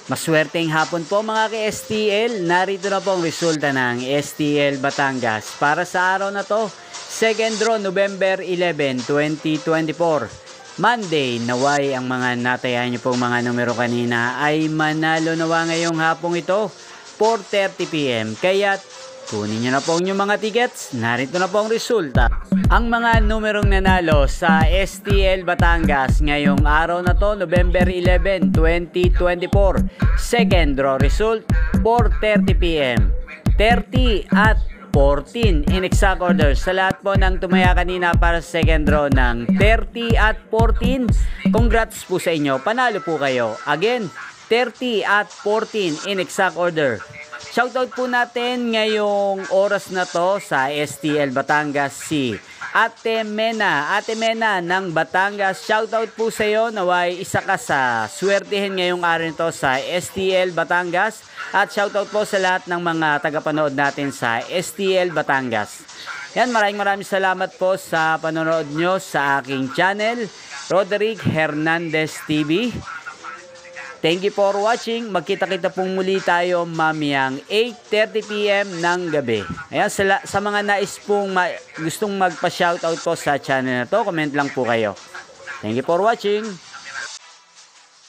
Maswerteng hapon po mga ka-STL. Narito na po ang resulta ng STL Batangas para sa araw na to, 2nd draw November 11, 2024. Monday, naway ang mga natayahan nyo pong mga numero kanina ay manalo nawa ngayong hapong ito, 4:30 PM. Kaya kunin nyo na po yung mga tickets. Narito na po ang resulta. Ang mga numerong nanalo sa STL Batangas ngayong araw na to, November 11, 2024. Second draw result, 4:30 PM. 30 at 14 in exact order. Sa lahat po ng tumaya kanina para sa second draw ng 30 at 14, congrats po sa inyo. Panalo po kayo. Again, 30 at 14 in exact order. Shoutout po natin ngayong oras na to sa STL Batangas si Ate Mena. Ate Mena ng Batangas, shoutout po sa iyo. Naway isa ka sa swertihin ngayong araw nito sa STL Batangas. At shoutout po sa lahat ng mga tagapanood natin sa STL Batangas. Yan, maraming salamat po sa panonood nyo sa aking channel, Roderick Hernandez TV. Thank you for watching. Magkita-kita pong muli tayo mamayang 8:30 PM ng gabi. Ayan, sa mga nais pong gustong magpa-shoutout po sa channel na to, comment lang po kayo. Thank you for watching.